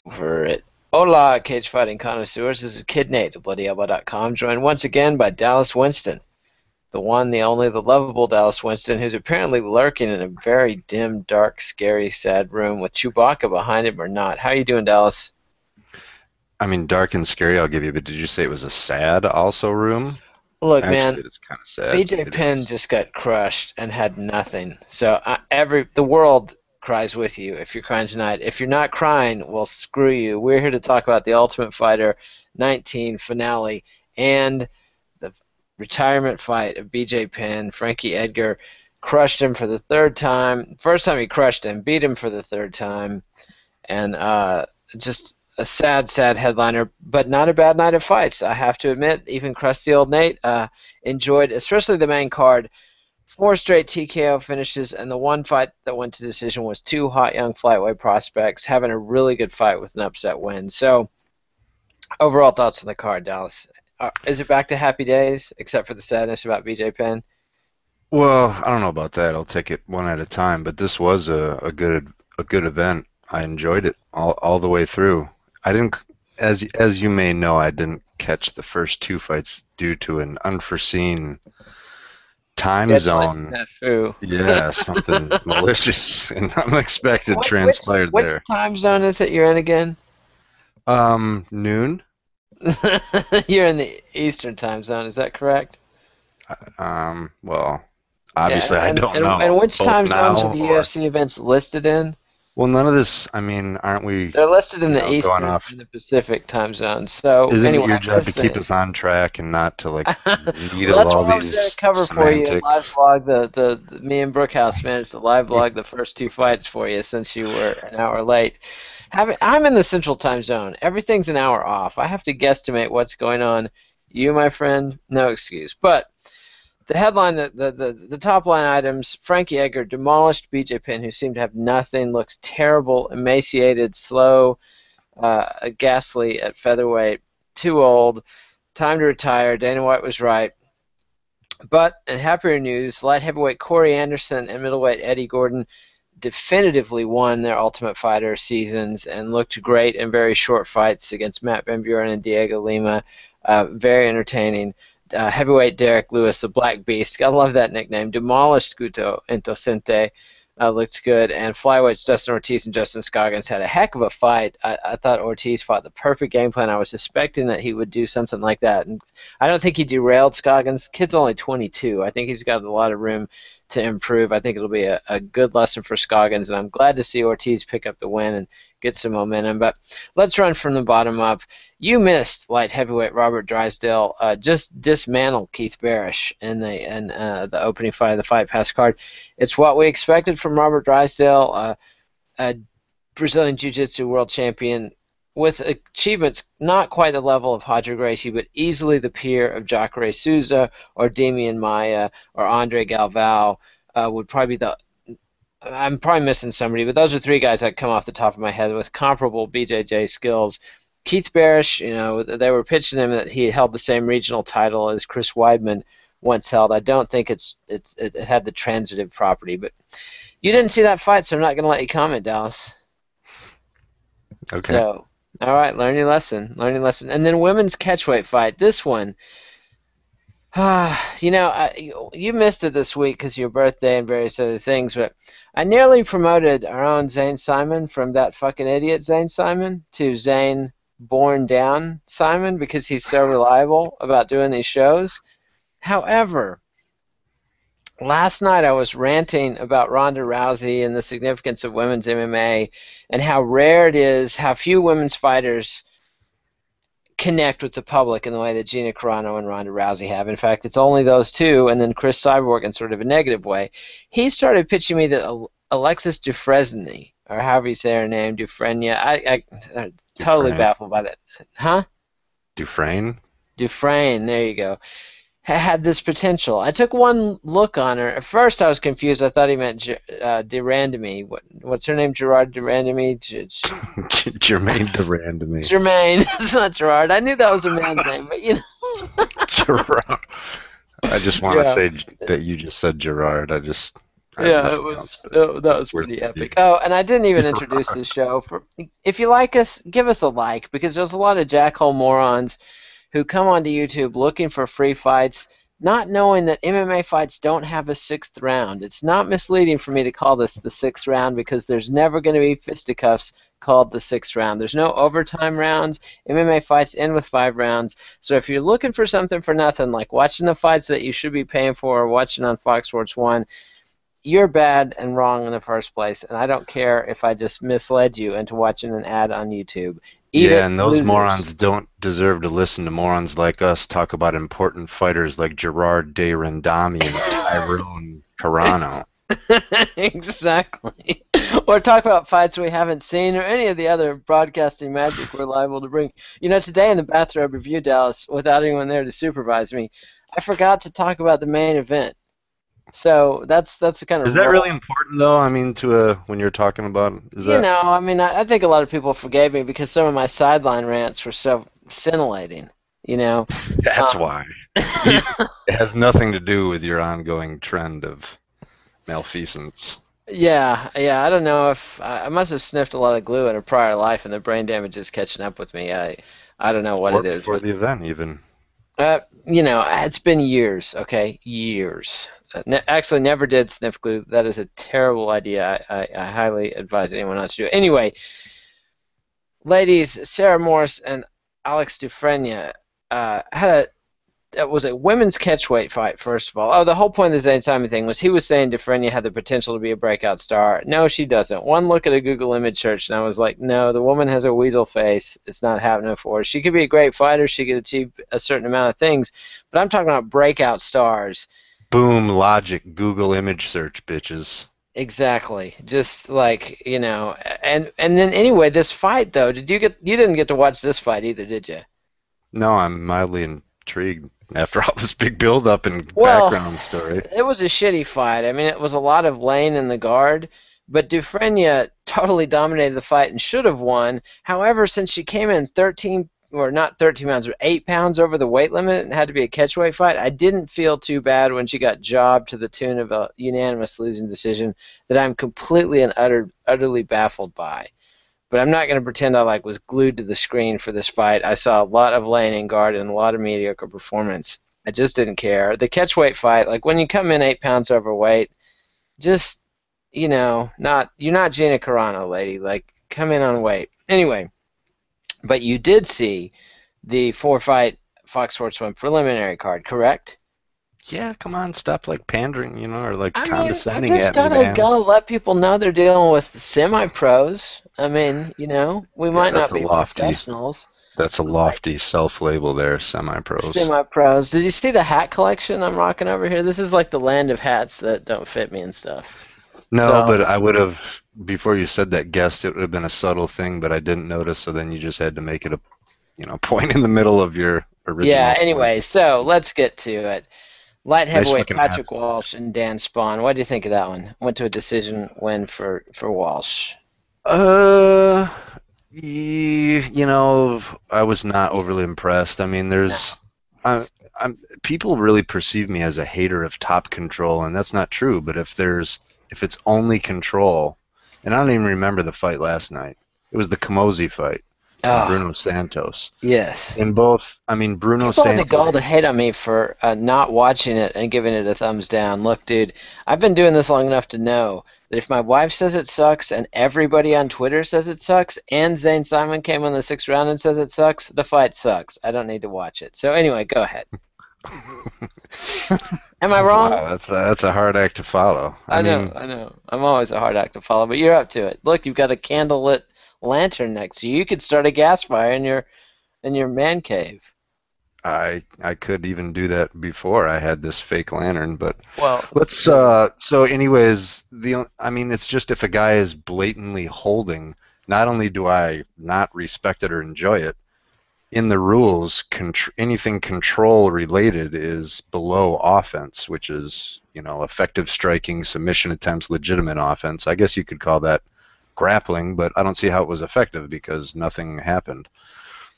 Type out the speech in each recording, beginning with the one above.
over it. Hola, cage fighting connoisseurs. This is Kid Nate of BloodyElbow.com, joined once again by Dallas Winston, the one, the only, the lovable Dallas Winston, who's apparently lurking in a very dim, dark, scary, sad room with Chewbacca behind him or not. How are you doing, Dallas? I mean, dark and scary, I'll give you, but did you say it was a sad also room? Look, man, Actually, it's kind of sad. BJ It Penn is. just got crushed and had nothing. So the world cries with you if you're crying tonight. If you're not crying, well, screw you. We're here to talk about the Ultimate Fighter 19 finale and the retirement fight of BJ Penn. Frankie Edgar crushed him for the third time. First time he crushed him, beat him for the third time, and just a sad, sad headliner, but not a bad night of fights. I have to admit, even crusty old Nate enjoyed, especially the main card. Four straight TKO finishes, and the one fight that went to decision was two hot young flyweight prospects having a really good fight with an upset win. So, overall thoughts on the card, Dallas? Is it back to happy days, except for the sadness about BJ Penn? Well, I don't know about that. I'll take it one at a time, but this was a good event. I enjoyed it all the way through. I didn't, as you may know, I didn't catch the first two fights due to an unforeseen time Scheduling zone. snafu. Yeah, something malicious and unexpected What, which transpired which there. time zone is it you're in again? Noon. You're in the Eastern time zone, is that correct? Well, Yeah, obviously I don't and know. which Both time zones are now the or UFC events listed in? well, none of this. I mean, aren't we, They're listed in the going Eastern off? and the Pacific time zones. So Isn't it anyway, your I'm job to just keep saying. us on track and not to like Well, needle that's all what I was going to these cover for you. Live semantics? blog. The me and Brookhouse managed to live blog the first two fights for you since you were an hour late. I'm in the Central time zone. Everything's an hour off. I have to guesstimate what's going on. You, my friend, no excuse. But the headline, the top line items: Frankie Edgar demolished BJ Penn, who seemed to have nothing, looked terrible, emaciated, slow, ghastly at featherweight, too old, time to retire. Dana White was right. But in happier news, light heavyweight Corey Anderson and middleweight Eddie Gordon definitively won their Ultimate Fighter seasons and looked great in very short fights against Matt Van Buren and Diego Lima. Very entertaining. Heavyweight Derrick Lewis, the Black Beast, I love that nickname, demolished Guto Intocente. Looked good. And flyweights Dustin Ortiz and Justin Scoggins had a heck of a fight. I thought Ortiz fought the perfect game plan. I was suspecting that he would do something like that. And I don't think he derailed Scoggins. Kid's only 22. I think he's got a lot of room to improve. I think it'll be a good lesson for Scoggins, and I'm glad to see Ortiz pick up the win and get some momentum. But let's run from the bottom up. You missed light heavyweight Robert Drysdale just dismantled Keith Barish in the opening fight of the Fight Pass card. It's what we expected from Robert Drysdale, a Brazilian Jiu-Jitsu world champion with achievements not quite the level of Roger Gracie, but easily the peer of Jacare Souza or Damian Maia or Andre Galvao. Would probably be the I'm probably missing somebody, but those are three guys that come off the top of my head with comparable BJJ skills. Keith Barish, they were pitching him that he held the same regional title as Chris Weidman once held. I don't think it had the transitive property, but you didn't see that fight, so I'm not going to let you comment, Dallas. Okay. So, all right, learn your lesson. Learn your lesson. And then women's catchweight fight. This one, you missed it this week because of your birthday and various other things, but I nearly promoted our own Zane Simon from that fucking idiot Zane Simon to Zane Born Down Simon because he's so reliable about doing these shows. However, last night I was ranting about Ronda Rousey and the significance of women's MMA and how rare it is, how few women's fighters connect with the public in the way that Gina Carano and Ronda Rousey have. In fact, it's only those two, and then Chris Cyborg in sort of a negative way. He started pitching me that Alexis Dufresne, or however you say her name, Dufresne. I'm totally Dufresne. baffled by that. Huh? Dufresne. Dufresne, there you go. Had this potential. I took one look on her. At first, I was confused. I thought he meant Durandamy. What's her name? Gerard Durandamy? Jermaine Durand to me. Jermaine. It's not Gerard. I knew that was a man's name, but Gerard. I just want to Yeah. say that you just said Gerard. I just I have Yeah, it nothing was else that was worth pretty epic. repeating. Oh, and I didn't even introduce this show. If you like us, give us a like because there's a lot of jackhole morons who come onto YouTube looking for free fights, not knowing that MMA fights don't have a sixth round. It's not misleading for me to call this the sixth round because there's never going to be fisticuffs called the sixth round. There's no overtime rounds. MMA fights end with 5 rounds. So if you're looking for something for nothing, like watching the fights that you should be paying for or watching on Fox Sports 1, you're bad and wrong in the first place, and I don't care if I just misled you into watching an ad on YouTube. Eat Yeah, it, and those losers. morons don't deserve to listen to morons like us talk about important fighters like Gerard de Randami and Tyrone Carano. Exactly. Or talk about fights we haven't seen or any of the other broadcasting magic we're liable to bring. You know, today in the bathrobe review, Dallas, without anyone there to supervise me, I forgot to talk about the main event. So that's the kind Is of that really role. important though? I mean, to when you're talking about it, is You that know, I mean, I think a lot of people forgave me because some of my sideline rants were so scintillating. You know. that's Um, why? You, it has nothing to do with your ongoing trend of malfeasance. Yeah, yeah. I don't know if I must have sniffed a lot of glue in a prior life, and the brain damage is catching up with me. I don't know what Or it is, before but the event, even. it's been years. Okay, years. Actually, never did sniff glue. That is a terrible idea. I highly advise anyone not to do it. Anyway, ladies, Sarah Morris and Alex Dufresne had a it was a women's catchweight fight, first of all. Oh, the whole point of the Zane Simon thing was he was saying Dufresne had the potential to be a breakout star. No, she doesn't. One look at a Google image search, and I was like, no, the woman has a weasel face. It's not happening for her. She could be a great fighter. She could achieve a certain amount of things, but I'm talking about breakout stars. Boom, logic, Google image search, bitches. Exactly. Just like, and then anyway, this fight though, you didn't get to watch this fight either, did you? No, I'm mildly intrigued after all this big build-up and Well, background story. it was a shitty fight. I mean, it was a lot of laying in the guard, but Dufresne totally dominated the fight and should have won. However, since she came in 13, or not 13 pounds, but 8 pounds over the weight limit and had to be a catchweight fight, I didn't feel too bad when she got jobbed to the tune of a unanimous losing decision that I'm completely and utterly baffled by. But I'm not going to pretend I was glued to the screen for this fight. I saw a lot of laying in guard and a lot of mediocre performance. I just didn't care. The catchweight fight, like when you come in 8 pounds overweight, just not you're not Gina Carano, lady. Like come in on weight. Anyway, but you did see the 4-fight Fox Sports 1 preliminary card, correct? Yeah, come on, stop pandering, or I mean, I condescending just at me, gotta man. gotta let people know they're dealing with semi-pros. I mean, we Yeah, might not be professionals. that's a We might lofty self-label there, semi-pros. Semi-pros. Did you see the hat collection I'm rocking over here? This is like the land of hats that don't fit me and stuff. No, So but I would have, before you said that, guessed it would have been a subtle thing, but I didn't notice, so then you just had to make it a, point in the middle of your yeah. original point. Anyway, so let's get to it. Light Nice heavyweight looking Patrick hats. Walsh and Dan Spawn. What do you think of that one? Went to a decision win for Walsh. Uh, I was not overly impressed. I mean, No. people really perceive me as a hater of top control, and that's not true. But if it's only control, and I don't even remember the fight last night. It was the Kamosi fight and Oh, Bruno Santos. yes. In both, I mean, Bruno People had the Santos. gall to hate on me for not watching it and giving it a thumbs down. Look, dude, I've been doing this long enough to know that if my wife says it sucks and everybody on Twitter says it sucks and Zane Simon came on the 6th round and says it sucks, the fight sucks. I don't need to watch it. So anyway, go ahead. Am I wrong? Wow, that's a hard act to follow. I I know, mean, I know. I'm always a hard act to follow, but you're up to it. Look, you've got a candlelit lantern next to you. You could start a gas fire in your man cave. I could even do that before I had this fake lantern, but Well, let's so anyways, I mean it's just if a guy is blatantly holding, not only do I not respect it or enjoy it, in the rules, anything control related is below offense, which is, effective striking, submission attempts, legitimate offense. I guess you could call that grappling, but I don't see how it was effective because nothing happened.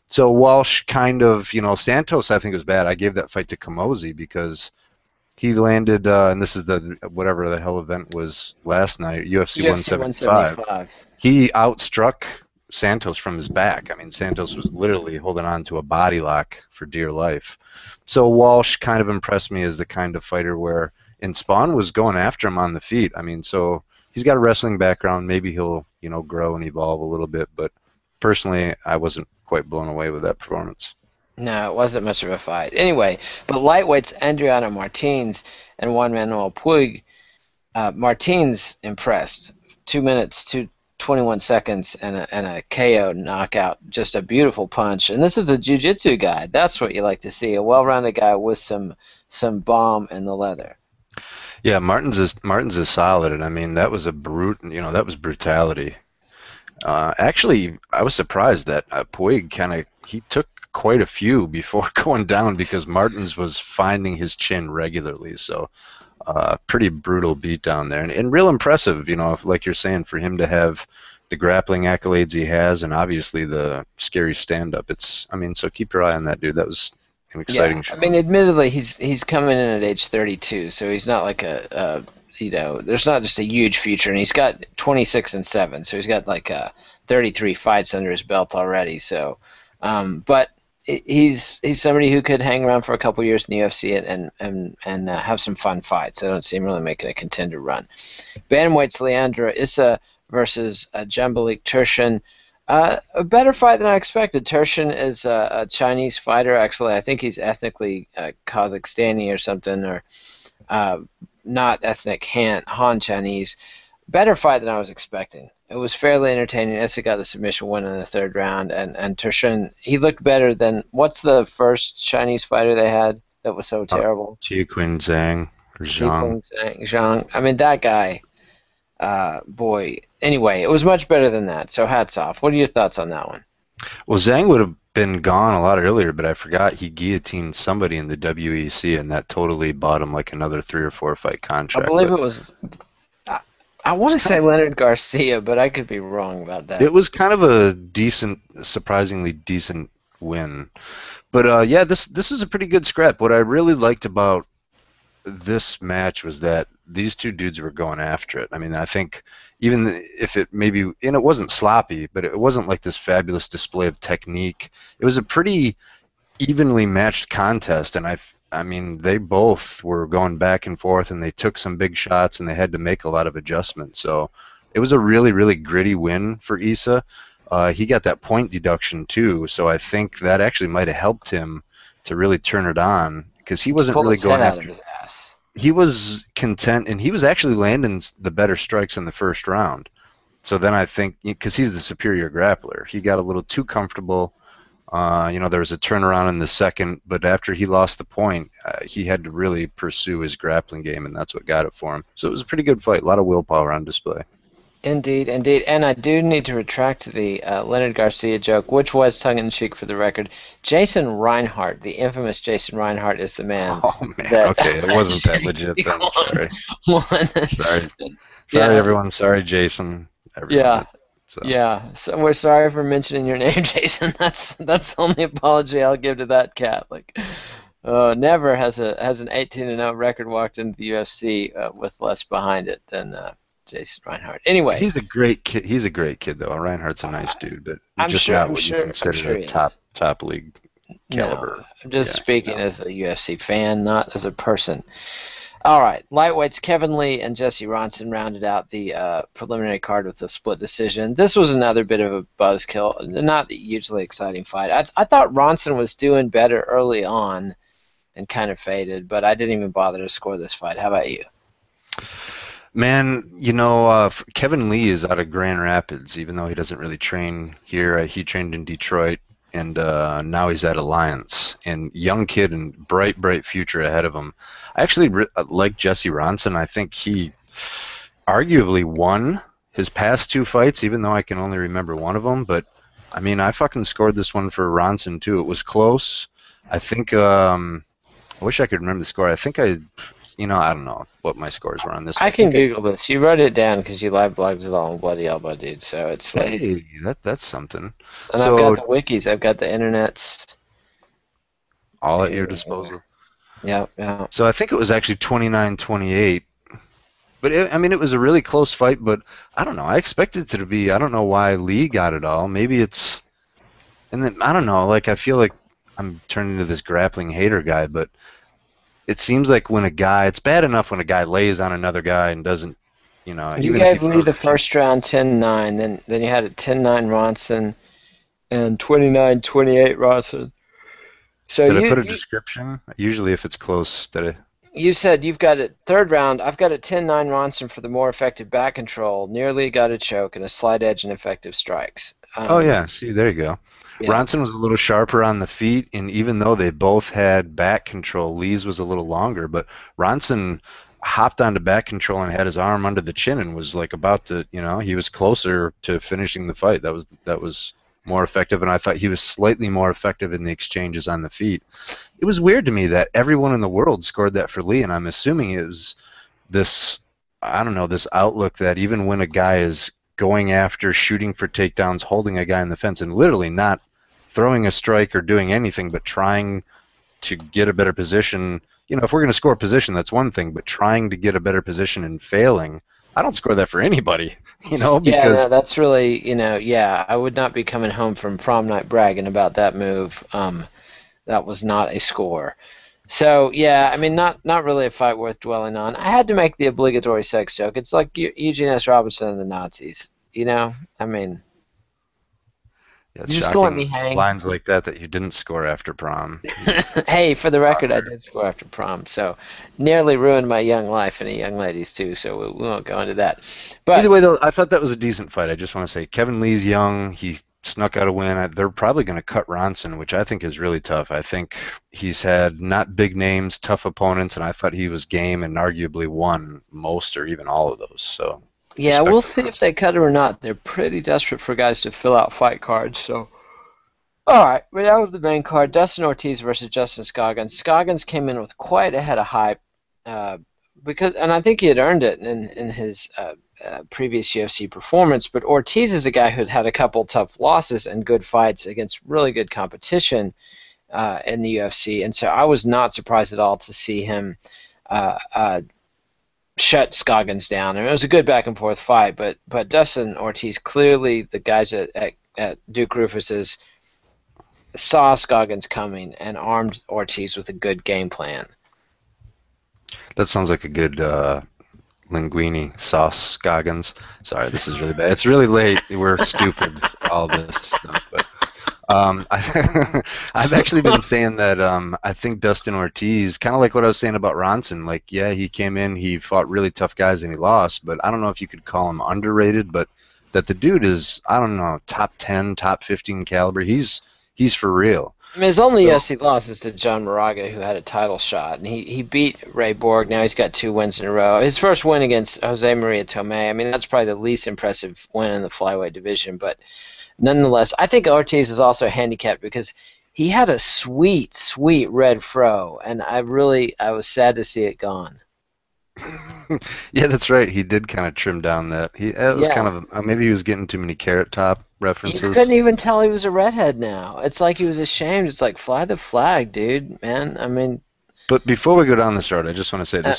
So Walsh kind of, Santos I think was bad. I gave that fight to Kamosi because He landed, and this is the whatever the hell event was last night, UFC UFC 175. 175. He outstruck Santos from his back. I mean, Santos was literally holding on to a body lock for dear life. So Walsh kind of impressed me as the kind of fighter where, and Spawn was going after him on the feet. I mean, so he's got a wrestling background. Maybe he'll, grow and evolve a little bit. But personally, I wasn't quite blown away with that performance. No, it wasn't much of a fight. Anyway, but lightweights Adriano Martins and Juan Manuel Puig. Martins impressed. 2 minutes, 21 seconds, and a KO knockout. Just a beautiful punch. And this is a jiu-jitsu guy. That's what you like to see. A well-rounded guy with some bomb in the leather. Yeah, Martin's is solid, and I mean that was that was brutality. Actually, I was surprised that Puig he took quite a few before going down because Martins was finding his chin regularly. So pretty brutal beat down there, and real impressive. Like you're saying, for him to have the grappling accolades he has, and obviously the scary stand-up. So keep your eye on that dude. That was an exciting show. I mean, admittedly, he's coming in at age 32, so he's not like there's not just a huge future, and he's got 26-7, so he's got like 33 fights under his belt already. So, but he's somebody who could hang around for a couple years in the UFC and have some fun fights. I don't see him really making a contender run. Bantamweights Leandro Issa versus Jambalik Turshin. A better fight than I expected. Turshin is a Chinese fighter. Actually, I think he's ethnically Kazakhstani or something, or not ethnic Han Chinese. Better fight than I was expecting. It was fairly entertaining. Issa got the submission win in the third round, and Turshin, he looked better than, what's the first Chinese fighter they had that was so terrible? Tiequin Zhang or Zhang. Zhang. I mean, that guy, boy. Anyway, it was much better than that, so hats off. What are your thoughts on that one? Well, Zhang would have been gone a lot earlier, but I forgot he guillotined somebody in the WEC, and that totally bought him like another 3 or 4 fight contract. I believe it was... I want to say Leonard Garcia, but I could be wrong about that. It was kind of a surprisingly decent win. But yeah, this was a pretty good scrap. What I really liked about this match was that these two dudes were going after it. I mean, I think even if it maybe, and it wasn't sloppy, but it wasn't like this fabulous display of technique. It was a pretty evenly matched contest, and I mean, they both were going back and forth, and they took some big shots, and they had to make a lot of adjustments. So it was a really, really gritty win for Issa. He got that point deduction too, so I think that actually might have helped him to really turn it on because he wasn't really going after his ass. He was content, and he was actually landing the better strikes in the first round. So then I think, because he's the superior grappler, he got a little too comfortable. There was a turnaround in the second, but after he lost the point, he had to really pursue his grappling game, and that's what got it for him. So it was a pretty good fight. A lot of willpower on display. Indeed. And I do need to retract the Leonard Garcia joke, which was tongue-in-cheek for the record. Jason Reinhardt, the infamous Jason Reinhardt, is the man. Oh, man. Okay, it wasn't that legit then. Sorry. Sorry, everyone. Sorry, Jason. Everyone. So we're sorry for mentioning your name, Jason. That's the only apology I'll give to that cat. Never has an 18-0 record walked into the UFC with less behind it than Jason Reinhardt. Anyway, he's a great kid. He's a great kid, though. Reinhardt's a nice dude, but not what you consider a top league caliber. No, I'm just speaking as a UFC fan, not as a person. All right, lightweights Kevin Lee and Jesse Ronson rounded out the preliminary card with a split decision. This was another bit of a buzzkill, not a hugely exciting fight. I thought Ronson was doing better early on and kind of faded, but I didn't even bother to score this fight. How about you? Man, Kevin Lee is out of Grand Rapids, even though he doesn't really train here. He trained in Detroit, and now he's at Alliance. And young kid and bright future ahead of him. I actually like Jesse Ronson. I think he arguably won his past 2 fights, even though I can only remember one of them. But, I mean, I fucking scored this one for Ronson, too. It was close. I think, I wish I could remember the score. I think I don't know what my scores were on this. I can Google this. You wrote it down because you live blogged it all on Bloody Elbow, dude. So it's like, hey, that's something. And I've got the wikis. I've got the internets. All at your disposal. Yeah, yeah. So I think it was actually 29-28. But I mean, it was a really close fight. But I don't know. I expected it to be. I don't know why Lee got it all. Maybe it's. And then I don't know. Like I feel like I'm turning into this grappling hater guy, but it seems like when a guy, it's bad enough when a guy lays on another guy and doesn't, You even if he gave Lee throws the a few. first round 10-9, then you had it 10-9 Ronson and 29-28 Ronson. So Did I you, put a you description? Usually, if it's close, did I? you said you've got it third round. I've got it 10-9 Ronson for the more effective back control, nearly got a choke, and a slight edge and effective strikes. Oh yeah, see, there you go. Yeah. Ronson was a little sharper on the feet, and even though they both had back control, Lee's was a little longer, but Ronson hopped onto back control and had his arm under the chin and was like about to, he was closer to finishing the fight. That was more effective, and I thought he was slightly more effective in the exchanges on the feet. It was weird to me that everyone in the world scored that for Lee, and I'm assuming it was this I don't know, this outlook that even when a guy is going after, shooting for takedowns, holding a guy in the fence, and literally not throwing a strike or doing anything but trying to get a better position. If we're going to score position, that's one thing, but trying to get a better position and failing, I don't score that for anybody, Yeah, no, because that's really, yeah, I would not be coming home from prom night bragging about that move. That was not a score. So yeah, I mean, not really a fight worth dwelling on. I had to make the obligatory sex joke. It's like Eugene S. Robinson and the Nazis. I mean, yeah, it's you just gonna let me shocking hang? lines like that you didn't score after prom. Hey, for the record, I did score after prom, so nearly ruined my young life and a young lady's too. So we won't go into that. Either But way, though, I thought that was a decent fight. I just want to say Kevin Lee's young. He snuck out a win. They're probably going to cut Ronson, which I think is really tough. I think he's had not big names, tough opponents, and I thought he was game and arguably won most or even all of those. So yeah, respect we'll to see if Ronson. they cut it or not. They're pretty desperate for guys to fill out fight cards. So all right, but that was the main card. Dustin Ortiz versus Justin Scoggins. Scoggins came in with quite a head of hype, uh, and I think he had earned it in his previous UFC performance. But Ortiz is a guy who had had a couple tough losses and good fights against really good competition in the UFC, and so I was not surprised at all to see him uh, uh, shut Scoggins down. And it was a good back and forth fight, but Dustin Ortiz clearly the guys at Duke Rufus's saw Scoggins coming and armed Ortiz with a good game plan. That sounds like a good linguine sauce, Scoggins. Sorry, this is really bad. It's really late. We're stupid for all this stuff, but I've actually been saying that I think Dustin Ortiz, kind of like what I was saying about Ronson, like, yeah, he came in, he fought really tough guys and he lost, but I don't know if you could call him underrated, but that the dude is, I don't know, top 10, top 15 caliber. He's for real. I mean, his only So, UFC loss is to John Moraga, who had a title shot, and he beat Ray Borg. Now he's got 2 wins in a row. His first win against Jose Maria Tomei. I mean, that's probably the least impressive win in the flyweight division, but nonetheless, I think Ortiz is also handicapped because he had a sweet, sweet red fro, and I was sad to see it gone. yeah, that's right. He did kind of trim down that. It was kind Yeah, of, maybe he was getting too many Carrot Top you couldn't references. even tell he was a redhead now. It's like he was ashamed. It's like fly the flag, dude, man. I mean, But before we go down this road, I just want to say uh,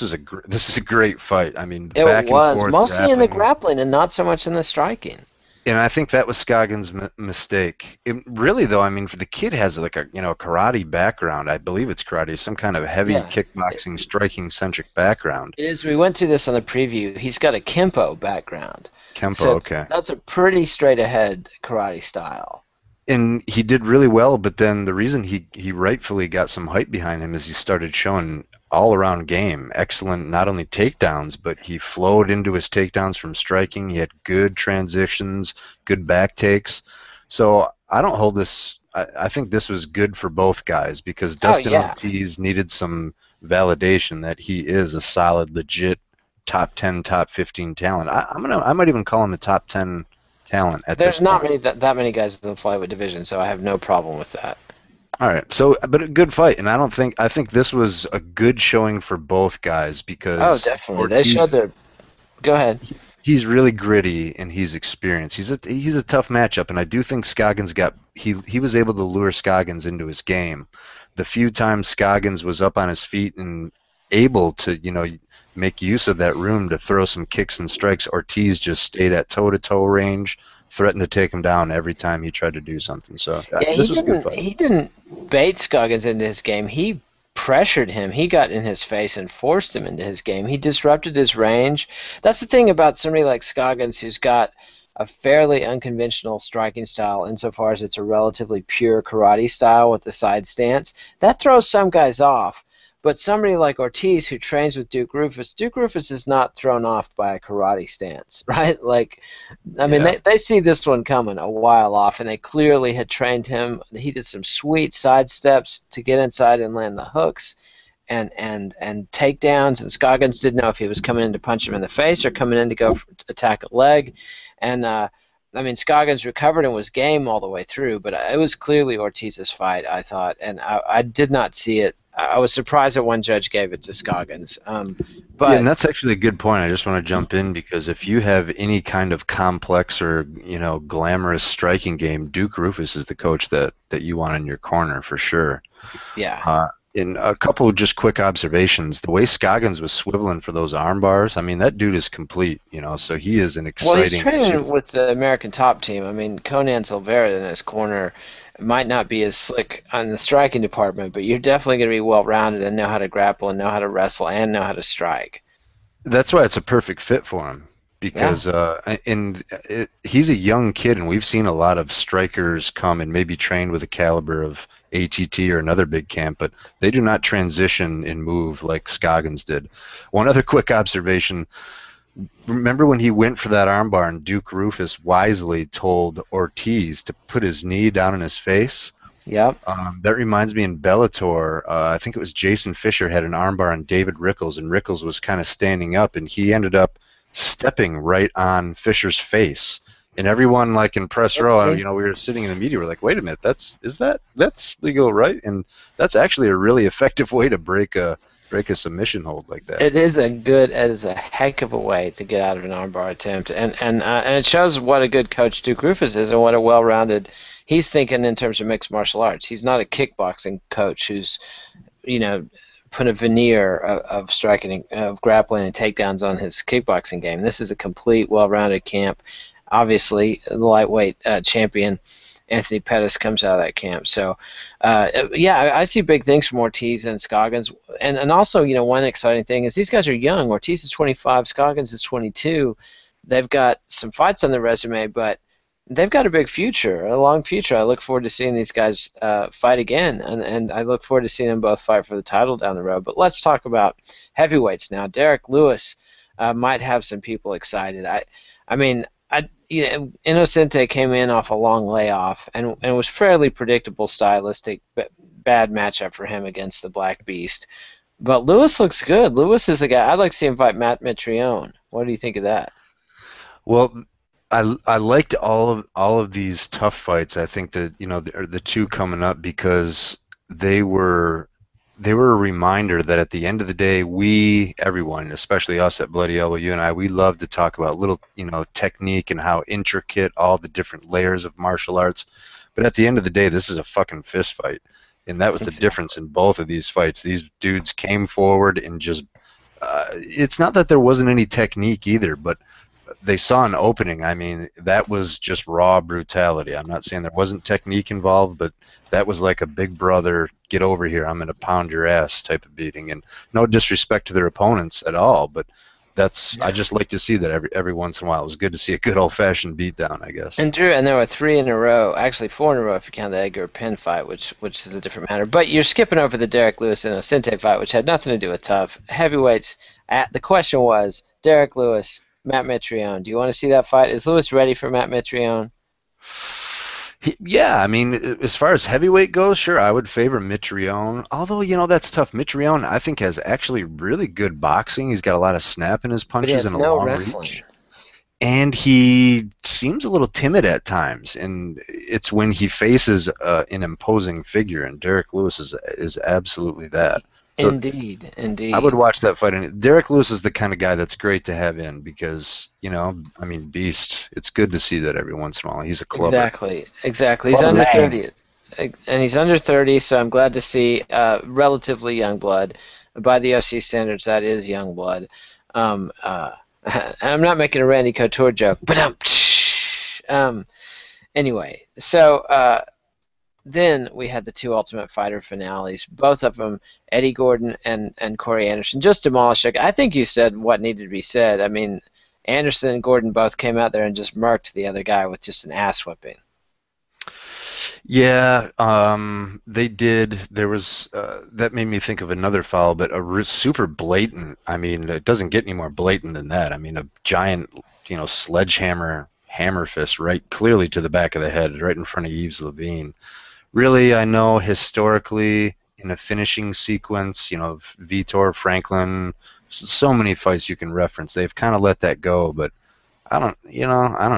this is a great fight. I mean, the it back and was forth mostly in the grappling, grappling and not so much in the striking. and I think that was Scoggins' mistake. Really, though, I mean, for the kid has like a karate background. I believe it's karate, some kind of heavy Yeah, kickboxing, striking centric background. it is. We went through this on the preview. He's got a Kempo background, Kempo, so okay. that's a pretty straight ahead karate style. And he did really well, but then the reason he rightfully got some hype behind him is he started showing all around game, excellent not only takedowns, but he flowed into his takedowns from striking. He had good transitions, good back takes. So I don't hold this. I think this was good for both guys because Oh Dustin yeah, Ortiz needed some validation that he is a solid, legit top 10, top 15 talent. I might even call him a top 10 talent at this there's not point. many that many guys in the flyweight division, so I have no problem with that. All right. So, but a good fight, and I think this was a good showing for both guys Oh, because definitely. They showed Ortiz their. Go ahead. He's really gritty and he's experienced. He's a tough matchup, and I do think Scoggins he was able to lure Scoggins into his game. The few times Scoggins was up on his feet and able to, make use of that room to throw some kicks and strikes, Ortiz just stayed at toe-to-toe range, threatened to take him down every time he tried to do something. So Yeah, he this was a good didn't fight. he didn't bait Scoggins into his game. He pressured him. He got in his face and forced him into his game. He disrupted his range. That's the thing about somebody like Scoggins who's got a fairly unconventional striking style insofar as it's a relatively pure karate style with the side stance. That throws some guys off. But somebody like Ortiz who trains with Duke Rufus is not thrown off by a karate stance, right? Like, I mean, Yeah. they see this one coming a while off, and they clearly had trained him. He did some sweet side steps to get inside and land the hooks and takedowns, and Scoggins didn't know if he was coming in to punch him in the face or coming in to go attack a leg. And I mean, Scoggins recovered and was game all the way through, but it was clearly Ortiz's fight, I thought, and I did not see it. I was surprised that one judge gave it to Scoggins. Yeah, and But that's actually a good point. I just want to jump in because if you have any kind of complex or, glamorous striking game, Duke Rufus is the coach that you want in your corner for sure. yeah. Uh, in a couple of just quick observations, the way Scoggins was swiveling for those arm bars, I mean, that dude is complete, so he is an Well, he's exciting training shooter. with the American top team. I mean, Conan Silveira in his corner might not be as slick on the striking department, but you're definitely going to be well rounded and know how to grapple and know how to wrestle and know how to strike. That's why it's a perfect fit for him Yeah. because he's a young kid, and we've seen a lot of strikers come and maybe trained with a caliber of ATT or another big camp, but they do not transition and move like Scoggins did. One other quick observation. Remember when he went for that armbar and Duke Rufus wisely told Ortiz to put his knee down in his face? Yep. That reminds me in Bellator, I think it was Jason Fisher had an armbar on David Rickles, and Rickles was kind of standing up, and he ended up stepping right on Fisher's face. And everyone, like in press row, Oopsie. we were sitting in the media, we're like, wait a minute, that's legal, right? And that's actually a really effective way to break a submission hold like that. It is a heck of a way to get out of an armbar attempt, and it shows what a good coach Duke Rufus is and what a well-rounded. He's thinking in terms of mixed martial arts. He's not a kickboxing coach who's, you know, put a veneer of striking, of grappling and takedowns on his kickboxing game. This is a complete, well-rounded camp. Obviously, the lightweight champion Anthony Pettis comes out of that camp. So, yeah, I see big things from Ortiz and Scoggins, and also, one exciting thing is these guys are young. Ortiz is 25, Scoggins is 22. They've got some fights on their resume, but they've got a big future, a long future. I look forward to seeing these guys fight again, and I look forward to seeing them both fight for the title down the road. But let's talk about heavyweights now. Derrick Lewis might have some people excited. I mean, Innocente came in off a long layoff and was fairly predictable stylistic, but bad matchup for him against the Black Beast. But Lewis looks good. Lewis is a guy I'd like to see him fight Matt Mitrione. What do you think of that? Well, I liked all of these tough fights. I think that the two coming up because they were they were a reminder that at the end of the day, everyone, especially us at Bloody Elbow, you and I, we love to talk about little technique and how intricate all the different layers of martial arts. But at the end of the day, this is a fucking fist fight, and that was the difference in both of these fights. These dudes came forward and just. It's not that there wasn't any technique either, but they saw an opening. I mean, that was just raw brutality. I'm not saying there wasn't technique involved, but that was like a big brother, get over here, I'm going to pound your ass type of beating. And no disrespect to their opponents at all, but I just like to see that every once in a while. It was good to see a good old-fashioned beatdown, I guess. And Drew, and there were three in a row, actually four in a row if you count the Edgar Penn fight, which is a different matter. But you're skipping over the Derrick Lewis and Osinte fight, which had nothing to do with TUF. Heavyweights. The question was Derrick Lewis, Matt Mitrione. Do you want to see that fight? Is Lewis ready for Matt Mitrione? Yeah, I mean, as far as heavyweight goes, sure, I would favor Mitrione. Although, that's tough. Mitrione, I think, has actually really good boxing. He's got a lot of snap in his But he punches has and a no long wrestling. reach. And he seems a little timid at times, and it's when he faces an imposing figure, and Derrick Lewis is absolutely that. So Indeed, I would indeed. watch that fight. And Derrick Lewis is the kind of guy that's great to have in because, I mean, beast. It's good to see that every once in a while. He's a clubber. Exactly, exactly. He's Clubber under Lang. 30, and he's under 30, so I'm glad to see relatively young blood. By the UFC standards, that is young blood. Um, uh, I'm not making a Randy Couture joke, but anyway, so then we had the two Ultimate Fighter finales, both of them, Eddie Gordon and Corey Anderson, just demolished it. I think you said what needed to be said. I mean, Anderson and Gordon both came out there and just murked the other guy with just an ass whipping. Yeah, they did. There was that made me think of another foul, but super blatant. I mean, it doesn't get any more blatant than that. I mean, a giant, sledgehammer hammer fist right clearly to the back of the head, right in front of Yves Levine. Really, I know historically in a finishing sequence, Vitor, Franklin, so many fights you can reference. They've kind of let that go, but I don't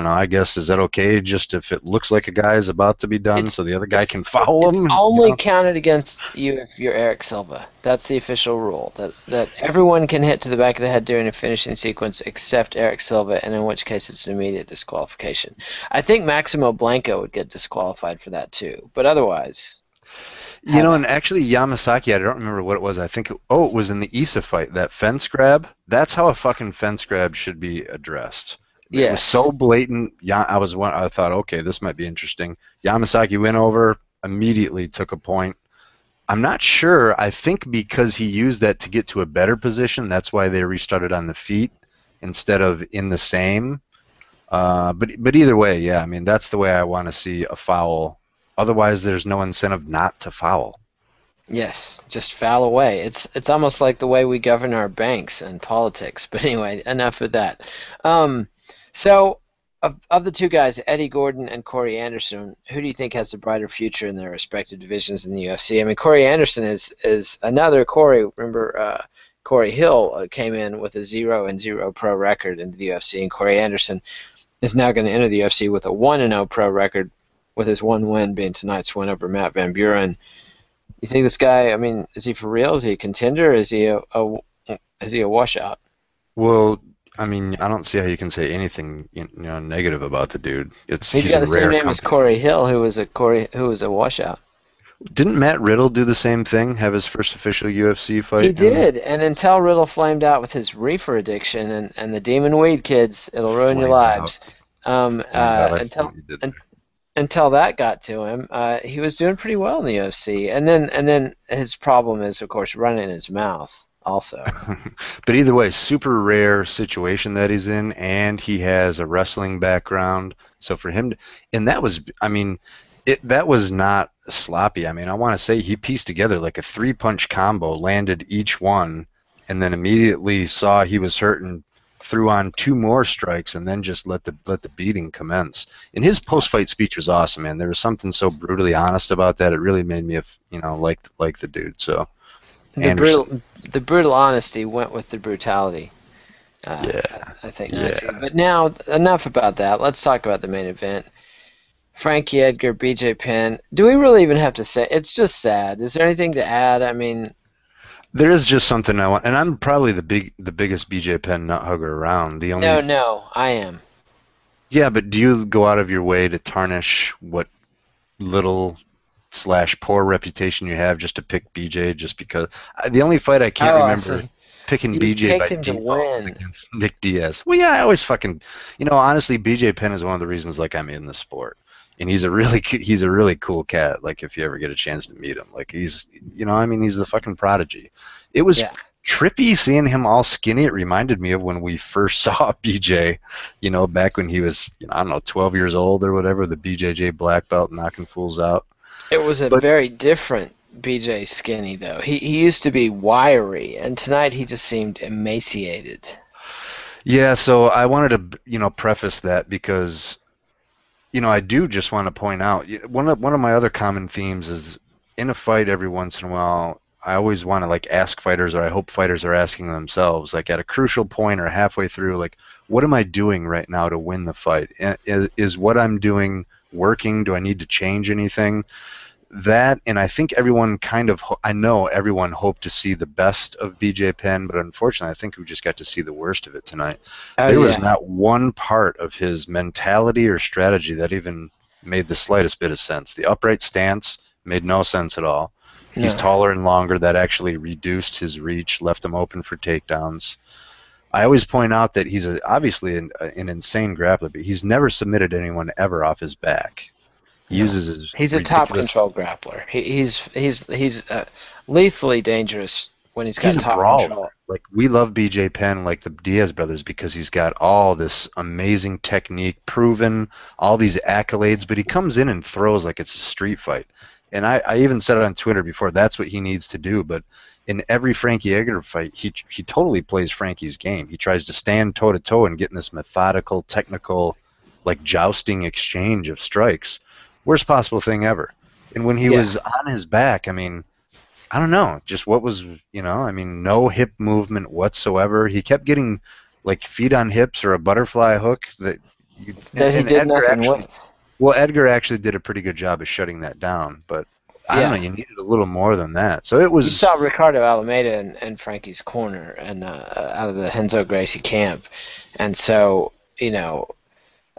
know. I guess is that okay? Just if it looks like a guy is about to be done, It's so the other guy it's can foul it's him. only counted against you if you're Eric Silva. That's the official rule. That everyone can hit to the back of the head during a finishing sequence except Eric Silva, and in which case it's an immediate disqualification. I think Maximo Blanco would get disqualified for that too, but otherwise, have at And actually Yamasaki, I don't remember what it was. I think it was in the Issa fight, that fence grab. That's how a fucking fence grab should be addressed. It was yes, so blatant. Yeah, I thought, okay, this might be interesting. Yamasaki went over, immediately took a point. I'm not sure. I think because he used that to get to a better position, that's why they restarted on the feet instead of in the same. But either way, yeah, I mean that's the way I want to see a foul. Otherwise, there's no incentive not to foul. yes, just foul away. It's almost like the way we govern our banks and politics. But anyway, enough of that. Um, So, of the two guys, Eddie Gordon and Corey Anderson, who do you think has a brighter future in their respective divisions in the UFC? I mean, Corey Anderson is another Corey. Remember, Corey Hill came in with a 0-0 pro record into the UFC, and Corey Anderson is now going to enter the UFC with a 1-0 pro record, with his one win being tonight's win over Matt Van Buren. You think this guy? I mean, is he for real? Is he a contender? Is he a washout? Well, I mean, I don't see how you can say anything, negative about the dude. He's He's got a the same rare name as company. Corey Hill, who was a washout. Didn't Matt Riddle do the same thing? Have his first official UFC He fight in did, and until Riddle flamed out with his reefer addiction and the demon weed, kids, it'll ruin your flamed out? lives. Um, Flamed uh, out. I see until what you did un, there. until that got to him, he was doing pretty well in the UFC. And then his problem is, of course, running his mouth. Also, But either way, super rare situation that he's in, and he has a wrestling background. So for him, and that was, I mean, that was not sloppy. I mean, I want to say he pieced together like a three-punch combo, landed each one, and then immediately saw he was hurt and threw on two more strikes, and then just let the beating commence. And his post-fight speech was awesome, man. There was something so brutally honest about that. It really made me, like the dude. So the Anderson, brutal the brutal honesty went with the brutality. yeah, I think nicely. yeah. But now, enough about that. Let's talk about the main event. Frankie Edgar, BJ Penn. Do we really even have to say? It's just sad. Is there anything to add? I mean, There is just something I want, and I'm probably the biggest BJ Penn nut hugger around. The no, only, no, I am. yeah, but do you go out of your way to tarnish what little slash poor reputation you have just to pick BJ just because? The only fight I can't Oh, remember so picking you BJ picked by him to default was win. against Nick Diaz. Well, yeah, I always fucking, honestly, BJ Penn is one of the reasons like I'm in the sport. And he's a really cool cat. Like if you ever get a chance to meet him, like I mean, he's the fucking prodigy. It was Yeah. trippy seeing him all skinny. It reminded me of when we first saw BJ, back when he was, I don't know, 12 years old or whatever, the BJJ black belt knocking fools out. It was a But very different BJ Skinny, though. He used to be wiry, and tonight he just seemed emaciated. yeah, so I wanted to, preface that because, I do just want to point out one of my other common themes is in a fight every once in a while. I always want to like ask fighters, or I hope fighters are asking themselves, like at a crucial point or halfway through, like, what am I doing right now to win the fight? Is what I'm doing working? Do I need to change anything? That, and I think everyone I know everyone hoped to see the best of BJ Penn, but unfortunately, I think we just got to see the worst of it tonight. Oh There was yeah, not one part of his mentality or strategy that even made the slightest bit of sense. The upright stance made no sense at all. He's no. taller and longer. That actually reduced his reach, left him open for takedowns. I always point out that he's obviously an insane grappler, but he's never submitted anyone ever off his back. He No, uses his he's a top ridiculous. control grappler. He's lethally dangerous when he's He's got a top brawler. control. Like, we love BJ Penn, like the Diaz brothers, because he's got all this amazing technique, proven all these accolades, but he comes in and throws like it's a street fight. And I even said it on Twitter before, that's what he needs to do. But in every Frankie Edgar fight, he totally plays Frankie's game. He tries to stand toe to toe and get in this methodical, technical, like jousting exchange of strikes. Worst possible thing ever. And when he Yeah, was on his back, I mean, I don't know, just what was, I mean, no hip movement whatsoever. He kept getting like feet on hips or a butterfly hook that that he and did Edgar nothing actually, with. well, Edgar actually did a pretty good job of shutting that down, but I don't know, Yeah, you needed a little more than that. So it you was, saw Ricardo Alameda in Frankie's corner and out of the Renzo Gracie camp, and so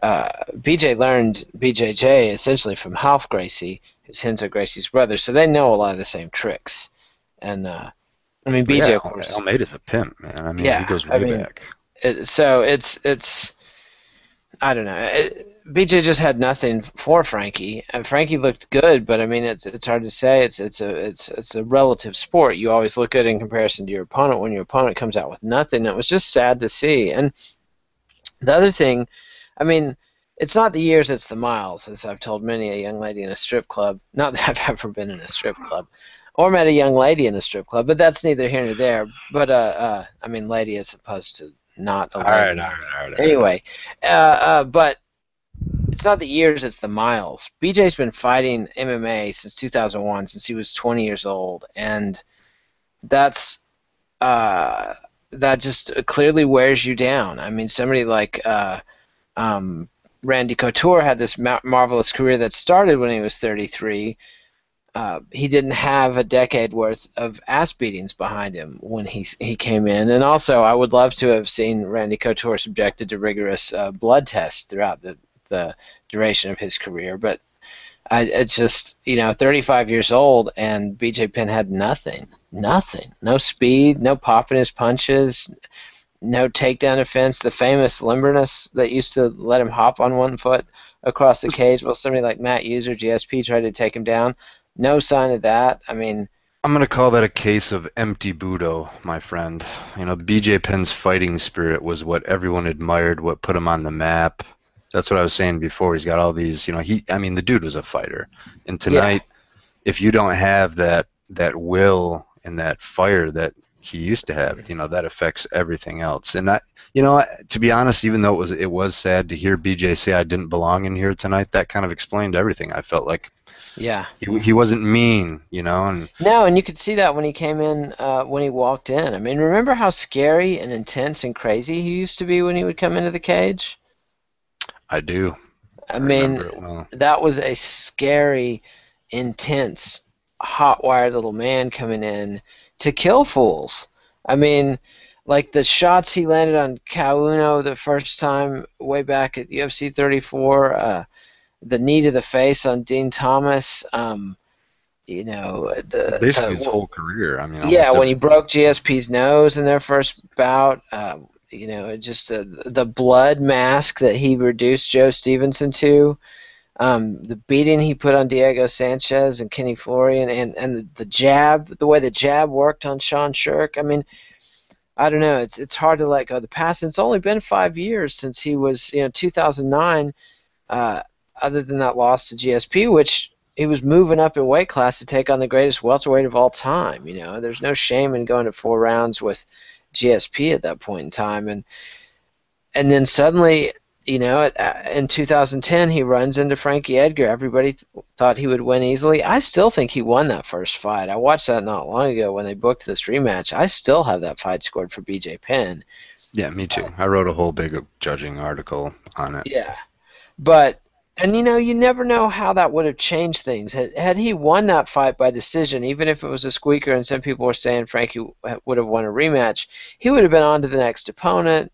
BJ learned BJJ essentially from Ralph Gracie, who's Renzo Gracie's brother, so they know a lot of the same tricks. And I mean, well, yeah, BJ, of course, Almeida's a pimp, man. I mean, he yeah. goes I way mean, back. so it's I don't know. BJ just had nothing for Frankie, and Frankie looked good, but I mean, it's hard to say. It's a relative sport. You always look good in comparison to your opponent. When your opponent comes out with nothing, it was just sad to see. And the other thing, I mean, it's not the years, it's the miles, as I've told many a young lady in a strip club. Not that I've ever been in a strip club or met a young lady in a strip club, but that's neither here nor there. But I mean, lady as opposed to not a All right, lady all right, lady. all right, all right. Anyway, but it's not the years, it's the miles. BJ's been fighting MMA since 2001, since he was 20 years old, and that's uh, that just clearly wears you down. I mean, somebody like um, Randy Couture had this marvelous career that started when he was 33. He didn't have a decade worth of ass beatings behind him when he came in, and also I would love to have seen Randy Couture subjected to rigorous blood tests throughout the duration of his career. But it's just 35 years old, and BJ Penn had nothing, no speed, no pop in his punches, no takedown defense, the famous limberness that used to let him hop on one foot across the cage while somebody like Matt Hughes or GSP tried to take him down. No sign of that. I mean, I'm going to call that a case of empty Budo, my friend. BJ Penn's fighting spirit was what everyone admired, what put him on the map. That's what I was saying before. He's got all these, I mean, the dude was a fighter. And yeah, tonight, if you don't have that will and that fire that he used to have, that affects everything else. And to be honest, even though it was sad to hear BJ say I didn't belong in here tonight, that kind of explained everything. I felt like yeah. he wasn't mean, and No, and you could see that when he came in, when he walked in. I mean, remember how scary and intense and crazy he used to be when he would come into the cage? I do. I I mean, remember it well. that was a scary, intense, hot-wired little man coming in to kill fools. I mean, like the shots he landed on Kauno the first time way back at UFC 34, the knee to the face on Dean Thomas, Basically his whole career. I mean, yeah, almost when he every. broke GSP's nose in their first bout, just the blood mask that he reduced Joe Stevenson to, the beating he put on Diego Sanchez and Kenny Florian, and the jab, the way the jab worked on Sean Shirk. I mean, I don't know. It's hard to let go of the past. And it's only been 5 years since he was, 2009. Uh, Other than that loss to GSP, which he was moving up in weight class to take on the greatest welterweight of all time. There's no shame in going to 4 rounds with GSP at that point in time, and then suddenly, in 2010, he runs into Frankie Edgar. Everybody thought he would win easily. I still think he won that first fight. I watched that not long ago when they booked this rematch. I still have that fight scored for BJ Penn. Yeah, me too. I wrote a whole big judging article on it. Yeah, but And you never know how that would have changed things. Had he won that fight by decision, even if it was a squeaker, and some people were saying Frankie would have won a rematch, he would have been on to the next opponent.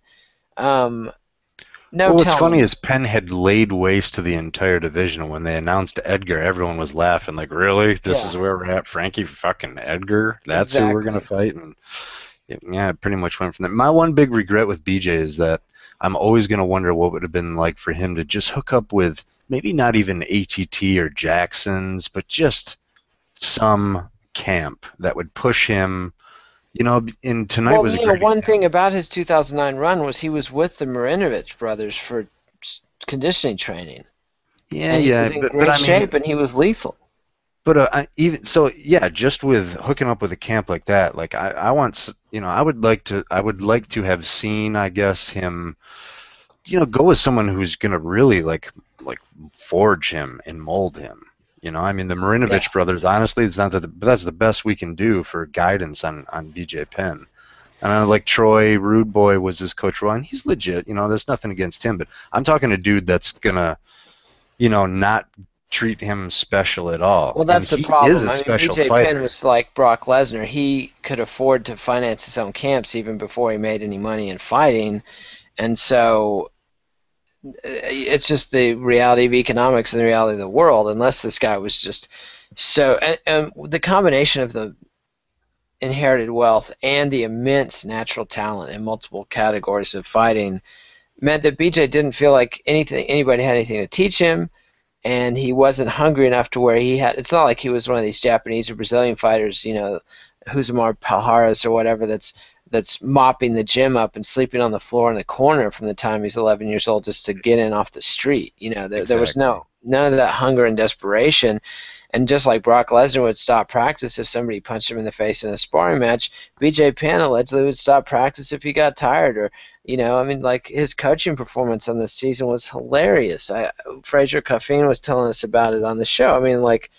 Um, no Well, what's funny telling. is Penn had laid waste to the entire division. When they announced Edgar, everyone was laughing, like, really? This Yeah, is where we're at? Frankie fucking Edgar? That's who we're going to exactly. fight? And yeah, it pretty much went from there. My one big regret with BJ is that I'm always going to wonder what would have been like for him to just hook up with maybe not even ATT or Jackson's, but just some camp that would push him. And tonight Well, was a great one thing example. about his 2009 run was he was with the Marinovich brothers for conditioning training, Yeah, and he yeah, was in but great I mean, shape, and he was lethal. but even so, yeah, just with hooking up with a camp like that, like I want, I would like to have seen, I guess, him, go with someone who's gonna really like forge him and mold him. I mean, the Yeah, Marinovich brothers, honestly, it's not that, but that's the best we can do for guidance on BJ Penn. And I like Troy Rude Boy was his coach, and he's legit. There's nothing against him, but I'm talking a dude that's gonna, not treat him special at all. well, And that's the he is problem. a I mean, special BJ Penn fighter. was like Brock Lesnar. He could afford to finance his own camps even before he made any money in fighting, and so it's just the reality of economics and the reality of the world. Unless this guy was just so, and the combination of the inherited wealth and the immense natural talent in multiple categories of fighting meant that BJ didn't feel like anybody had anything to teach him, and he wasn't hungry enough to where he had. It's not like he was one of these Japanese or Brazilian fighters, Huzumar Palhares or whatever, that's mopping the gym up and sleeping on the floor in the corner from the time he's 11 years old just to get in off the street. There was Exactly. none of that hunger and desperation. And just like Brock Lesnar would stop practice if somebody punched him in the face in a sparring match, BJ Penn allegedly would stop practice if he got tired. Or, I mean, like his coaching performance on this season was hilarious. Fraser Coffin was telling us about it on the show. I mean, like,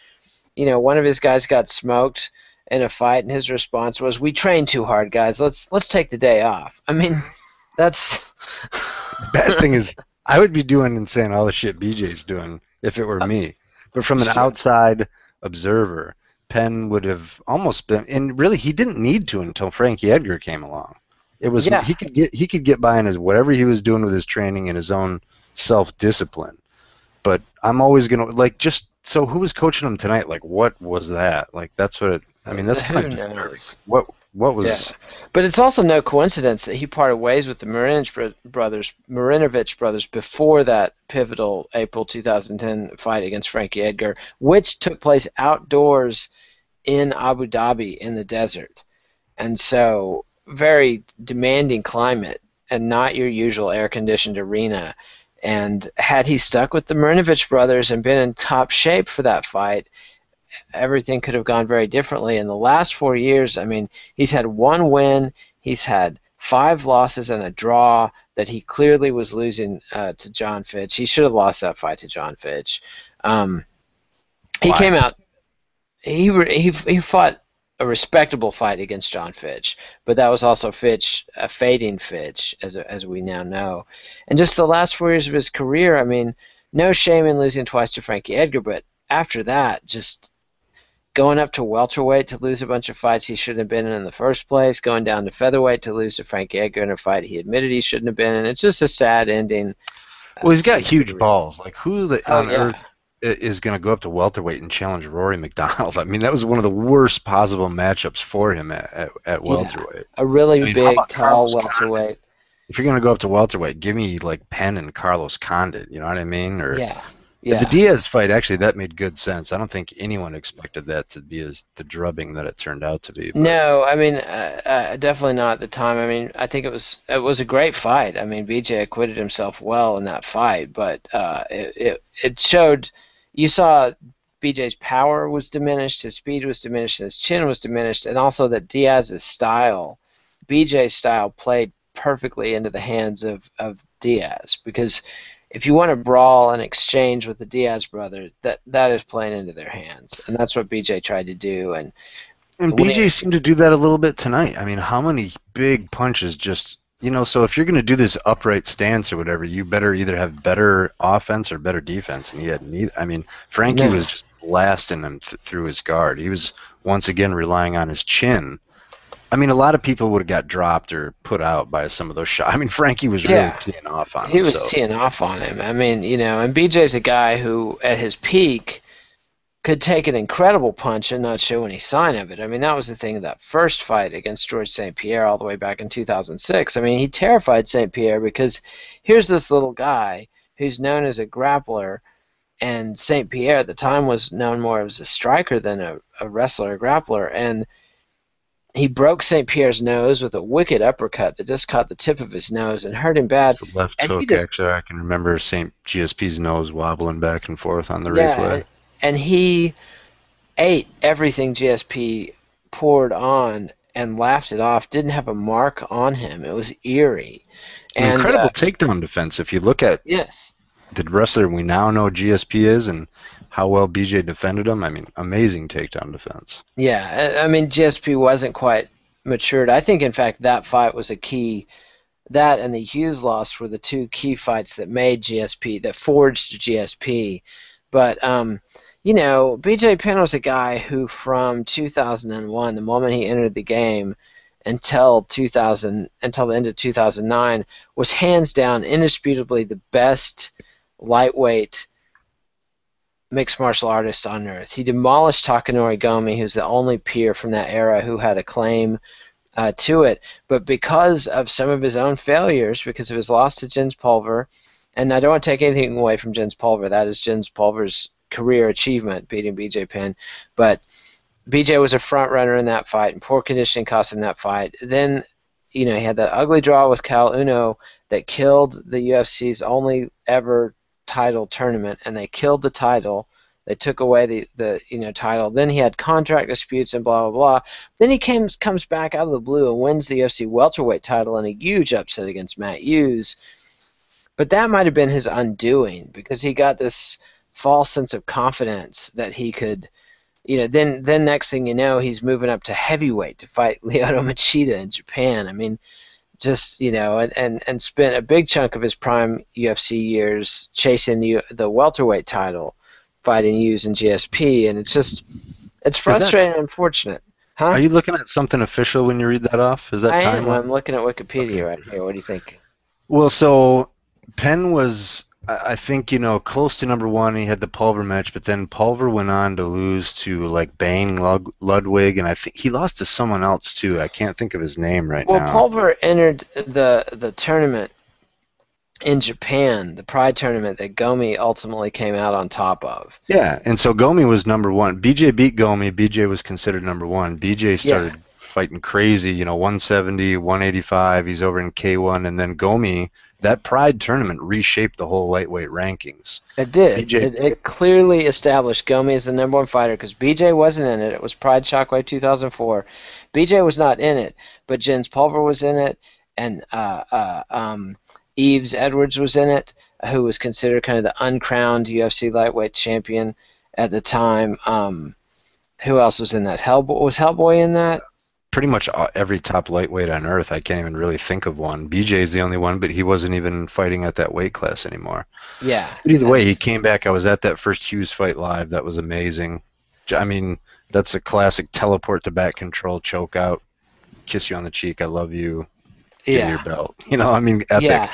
one of his guys got smoked in a fight, and his response was, "We trained too hard, guys. Let's take the day off." I mean, that's The bad thing is, I would be doing and saying all the shit BJ's doing if it were me. But from an sure. outside observer, Penn would have almost been, and really he didn't need to until Frankie Edgar came along. It was Yeah, he could get by in his whatever he was doing with his training and his own self discipline. But I'm always gonna like just so who was coaching him tonight? Like what was that? Like that's what I mean. That's kind who of disturbing. knows? What Yeah, was but it's also no coincidence that he parted ways with the Marinovich brothers before that pivotal April 2010 fight against Frankie Edgar, which took place outdoors in Abu Dhabi in the desert. And so very demanding climate and not your usual air conditioned arena. And had he stuck with the Marinovich brothers and been in top shape for that fight, everything could have gone very differently. In the last 4 years, I mean, he's had one win, he's had five losses and a draw that he clearly was losing to John Fitch. He should have lost that fight to John Fitch. Um, he why? came out. He fought a respectable fight against John Fitch, but that was also Fitch, a fading Fitch, as we now know. And just the last 4 years of his career, I mean, no shame in losing twice to Frankie Edgar, but after that, just going up to welterweight to lose a bunch of fights he shouldn't have been in the first place, going down to featherweight to lose to Frankie Edgar in a fight he admitted he shouldn't have been in. It's just a sad ending Well, he's to got his huge career. balls. Like Oh on yeah, earth is going to go up to welterweight and challenge Rory McDonald? I mean, that was one of the worst possible matchups for him at yeah, welterweight. a really I mean, how big, about tall Carlos Condit? welterweight. If you're going to go up to welterweight, give me like Penn and Carlos Condit. You know what I mean? Or Yeah, the yeah. Diaz fight, actually, that made good sense. I don't think anyone expected that to be as the drubbing that it turned out to be. But No, I mean, definitely not at the time. I mean, I think it was a great fight. I mean, BJ acquitted himself well in that fight, but it showed. You saw BJ's power was diminished, his speed was diminished, his chin was diminished, and also that Diaz's style, BJ's style, played perfectly into the hands of Diaz because if you want to brawl and exchange with the Diaz brother, that is playing into their hands, and that's what BJ tried to do. And and when he BJ seemed to do that a little bit tonight. I mean, how many big punches just so if you're going to do this upright stance or whatever, you better either have better offense or better defense. And he had neither. I mean, Frankie was No. just blasting him through his guard. He was once again relying on his chin. I mean, a lot of people would have got dropped or put out by some of those shots. I mean, Frankie was really Yeah. teeing off on He him. was So teeing off on him. I mean, and BJ's a guy who, at his peak, could take an incredible punch and not show any sign of it. I mean, that was the thing of that first fight against George St. Pierre all the way back in 2006. I mean, he terrified St. Pierre because here's this little guy who's known as a grappler, and St. Pierre at the time was known more as a striker than a wrestler, a grappler, and he broke St. Pierre's nose with a wicked uppercut that just caught the tip of his nose and hurt him bad. it's the left And he hook, just, actually. I can remember St. GSP's nose wobbling back and forth on the yeah, replay. and he ate everything GSP poured on and laughed it off. Didn't have a mark on him. It was eerie. An And incredible takedown defense. If you look at yes, the wrestler we now know GSP is and how well BJ defended him, I mean, amazing takedown defense. yeah. I mean, GSP wasn't quite matured. I think, in fact, that fight was a key. That and the Hughes loss were the two key fights that made GSP, that forged GSP. But BJ Penn was a guy who, from 2001, the moment he entered the game, until the end of 2009, was hands down, indisputably the best lightweight mixed martial artist on earth. He demolished Takanori Gomi, who's the only peer from that era who had a claim to it. But because of some of his own failures, because of his loss to Jens Pulver, and I don't want to take anything away from Jens Pulver. That is Jens Pulver's career achievement, beating BJ Penn. But BJ was a front runner in that fight, and poor conditioning cost him that fight. Then, he had that ugly draw with Cal Uno that killed the UFC's only ever title tournament, and they killed the title. They took away the title. Then he had contract disputes and blah blah blah. Then he comes back out of the blue and wins the UFC welterweight title in a huge upset against Matt Hughes. But that might have been his undoing, because he got this false sense of confidence that he could, then next thing you know, he's moving up to heavyweight to fight Lyoto Machida in Japan. I mean, just, and spent a big chunk of his prime UFC years chasing the welterweight title, fighting Hughes and GSP, and it's frustrating and unfortunate. Huh? Are you looking at something official when you read that off? Is that I am. timeline? I'm looking at Wikipedia Okay. right here. What do you think? Well, so Penn was, I think, close to number one. He had the Pulver match, but then Pulver went on to lose to like Bang Ludwig, and I think he lost to someone else too. I can't think of his name right Well, now. Pulver entered the tournament in Japan, the Pride tournament that Gomi ultimately came out on top of. Yeah, and so Gomi was number one. BJ beat Gomi. BJ was considered number one. BJ Yeah, started fighting crazy, 170, 185. He's over in K1, and then Gomi, that Pride tournament reshaped the whole lightweight rankings. it did. BJ, It clearly established Gomi as the number one fighter, because BJ wasn't in it. It was Pride Shockwave 2004. BJ was not in it, but Jens Pulver was in it, and Yves Edwards was in it, who was considered kind of the uncrowned UFC lightweight champion at the time. Who else was in that? Was Hellboy in that? pretty much every top lightweight on earth. I can't even really think of one. BJ's the only one, but he wasn't even fighting at that weight class anymore. Yeah. But either way, he came back. I was at that first Hughes fight live. That was amazing. I mean, that's a classic teleport to back control, choke out, kiss you on the cheek, I love you, give me your belt. I mean, epic. Yeah.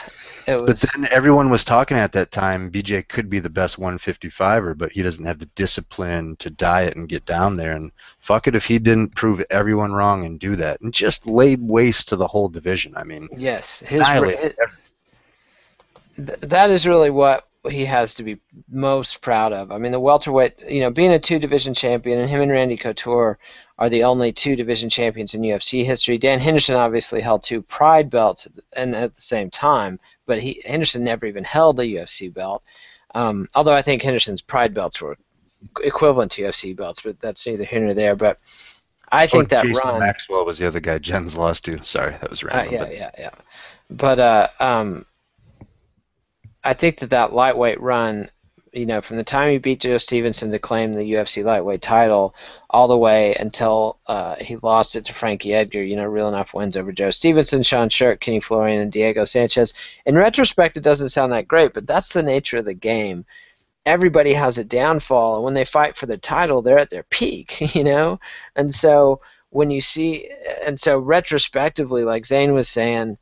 It was. But then everyone was talking at that time, BJ could be the best 155er, but he doesn't have the discipline to diet and get down there. And fuck it if he didn't prove everyone wrong and do that. And just laid waste to the whole division. I mean, Yes, annihilated that is really what he has to be most proud of. I mean, the welterweight, being a two-division champion, and him and Randy Couture are the only two-division champions in UFC history. Dan Henderson obviously held two Pride belts at the same time, but Henderson never even held a UFC belt. Although I think Henderson's Pride belts were equivalent to UFC belts, but that's neither here nor there. But I think that Jason run. Maxwell was the other guy Jens lost to. Sorry, that was random. Yeah. But I think that lightweight run, from the time he beat Joe Stevenson to claim the UFC lightweight title, all the way until he lost it to Frankie Edgar. Real enough wins over Joe Stevenson, Sean Sherk, Kenny Florian, and Diego Sanchez. In retrospect, it doesn't sound that great, but that's the nature of the game. Everybody has a downfall, and when they fight for the title, they're at their peak, And so retrospectively, like Zane was saying,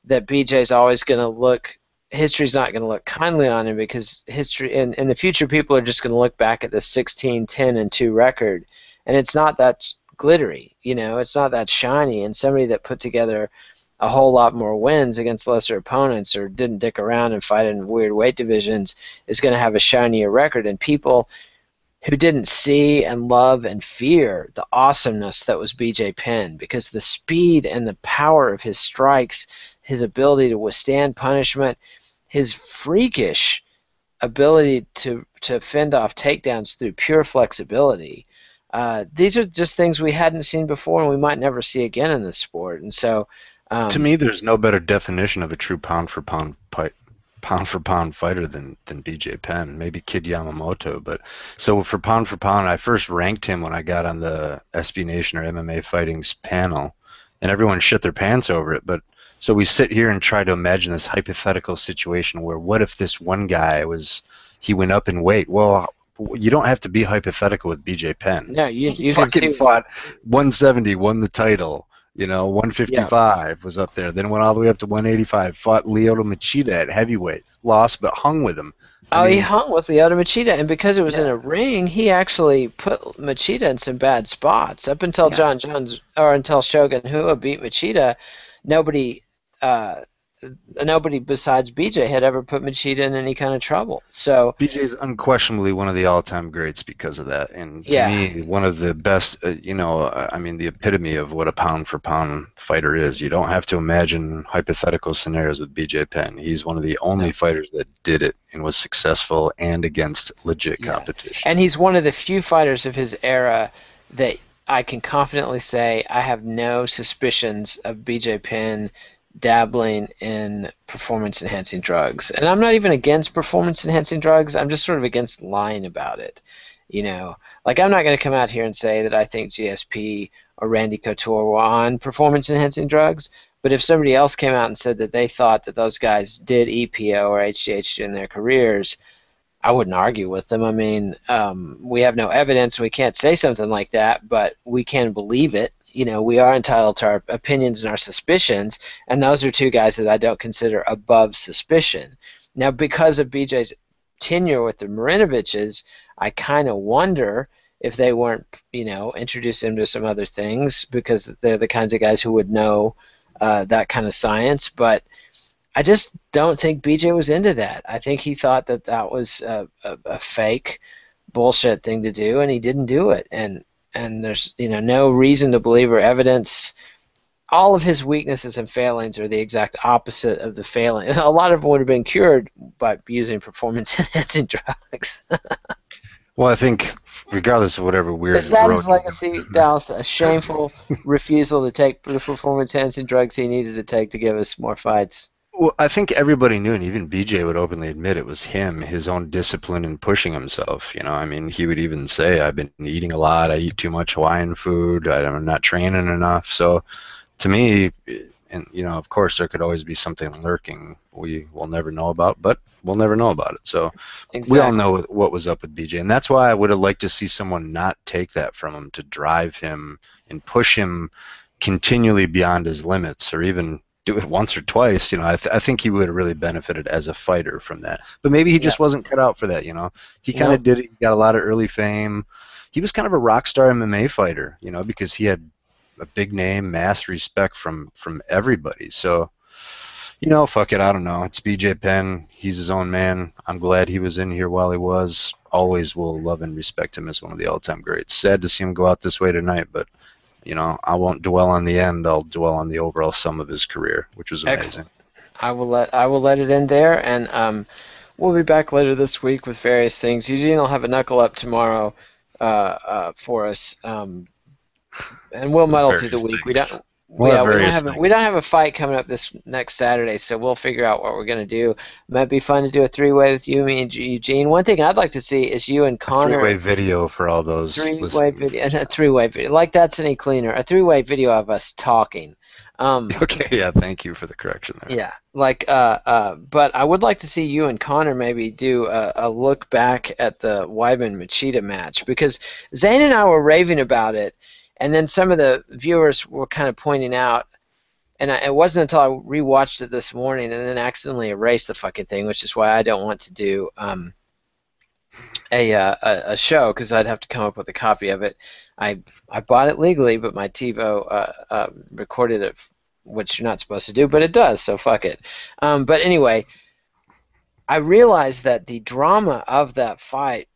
that BJ's always going to look, history's not going to look kindly on him, because history in the future, people are just going to look back at the 16-10-2 record, and it's not that glittery, it's not that shiny, and somebody that put together a whole lot more wins against lesser opponents or didn't dick around and fight in weird weight divisions is going to have a shinier record. And people who didn't see and love and fear the awesomeness that was BJ Penn, because the speed and the power of his strikes, his ability to withstand punishment, his freakish ability to fend off takedowns through pure flexibility. These are just things we hadn't seen before, and we might never see again in this sport. And so, to me, there's no better definition of a true pound for pound fighter than BJ Penn. Maybe Kid Yamamoto, but so for pound, I first ranked him when I got on the SB Nation or MMA Fighting's panel, and everyone shit their pants over it. But so we sit here and try to imagine this hypothetical situation where, what if this one guy he went up in weight? Well, you don't have to be hypothetical with BJ Penn. No, you He fucking fought 170, won the title. 155 was up there. Then went all the way up to 185. Fought Lyoto Machida at heavyweight. Lost, but hung with him. He hung with Lyoto Machida, and because it was in a ring, he actually put Machida in some bad spots. Up until John Jones, or until Shogun Rua beat Machida, nobody besides BJ had ever put Machida in any kind of trouble. So BJ is unquestionably one of the all-time greats because of that, and to me, one of the best. The epitome of what a pound-for-pound fighter is. You don't have to imagine hypothetical scenarios with BJ Penn. He's one of the only fighters that did it and was successful and against legit competition. And he's one of the few fighters of his era that I can confidently say I have no suspicions of BJ Penn dabbling in performance-enhancing drugs. And I'm not even against performance-enhancing drugs. I'm just sort of against lying about it. Like, I'm not going to come out here and say that I think GSP or Randy Couture were on performance-enhancing drugs, but if somebody else came out and said that they thought that those guys did EPO or HGH in their careers, I wouldn't argue with them. We have no evidence. We can't say something like that, but we can believe it. We are entitled to our opinions and our suspicions, and those are two guys that I don't consider above suspicion. Now, because of BJ's tenure with the Marinoviches, I kind of wonder if they weren't, introduced him to some other things, because they're the kinds of guys who would know that kind of science. But I just don't think BJ was into that. I think he thought that was a fake bullshit thing to do, and he didn't do it. And there's no reason to believe or evidence. All of his weaknesses and failings are the exact opposite of the failing. A lot of them would have been cured by using performance-enhancing drugs. Well, I think regardless of whatever weird is that his legacy, Dallas? A shameful refusal to take the performance-enhancing drugs he needed to take to give us more fights. Well, I think everybody knew, and even BJ would openly admit it was him, his own discipline in pushing himself. He would even say, I've been eating a lot, I eat too much Hawaiian food, I'm not training enough. So to me, and of course there could always be something lurking we will never know about, but we'll never know about it. So we all know what was up with BJ, and that's why I would have liked to see someone not take that from him, to drive him and push him continually beyond his limits, or even do it once or twice. I think he would have really benefited as a fighter from that. But maybe he just wasn't cut out for that. He kind of did it. He got a lot of early fame. He was kind of a rock star MMA fighter, because he had a big name, mass respect from everybody. So, fuck it. I don't know. It's BJ Penn. He's his own man. I'm glad he was in here while he was. Always will love and respect him as one of the all-time greats. Sad to see him go out this way tonight, but I won't dwell on the end. I'll dwell on the overall sum of his career, which was amazing. Excellent. I will let it end there, and we'll be back later this week with various things. Eugene will have a knuckle up tomorrow for us, and we'll muddle through the week. We'll have various we things. don't have a fight coming up this next Saturday, so we'll figure out what we're gonna do. Might be fun to do a three-way with you, me, and Eugene. One thing I'd like to see is you and A three-way Connor. video for all those Three-way listening. video, a three-way video, like that's any cleaner. A three-way video of us talking. Um, Okay, yeah, thank you for the correction there. yeah, like but I would like to see you and Connor maybe do a look back at the Weidman Machida match because Zane and I were raving about it, and then some of the viewers were kind of pointing out. And it wasn't until I rewatched it this morning and then accidentally erased the fucking thing, which is why I don't want to do a show because I'd have to come up with a copy of it. I bought it legally, but my TiVo recorded it, which you're not supposed to do, but it does, so fuck it. But anyway, I realized that the drama of that fight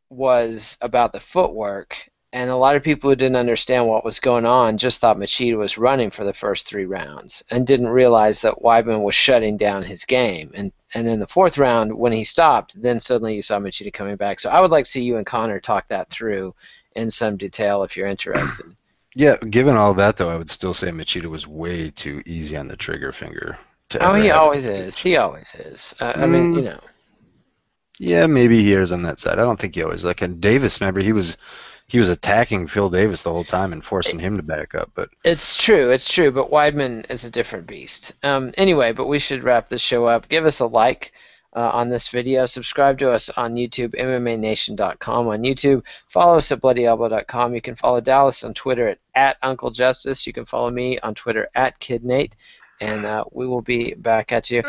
was about the footwork, and a lot of people who didn't understand what was going on just thought Machida was running for the first 3 rounds and didn't realize that Weidman was shutting down his game. And in the 4th round, when he stopped, then suddenly you saw Machida coming back. So I would like to see you and Connor talk that through in some detail if you're interested. Yeah, given all that though, I would still say Machida was way too easy on the trigger finger to Oh, ever he have an always is. advantage. He always is. I mean, Yeah, maybe he is on that side. I don't think he always like. And Davis, remember, he was attacking Phil Davis the whole time and forcing him to back up. But it's true, but Weidman is a different beast. Anyway, but we should wrap this show up. Give us a like on this video. Subscribe to us on YouTube, MMANation.com on YouTube. Follow us at BloodyElbow.com. You can follow Dallas on Twitter at Uncle Justice. You can follow me on Twitter at KidNate. And we will be back at you.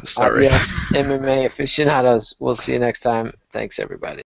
sorry. Adios, MMA aficionados. We'll see you next time. Thanks, everybody.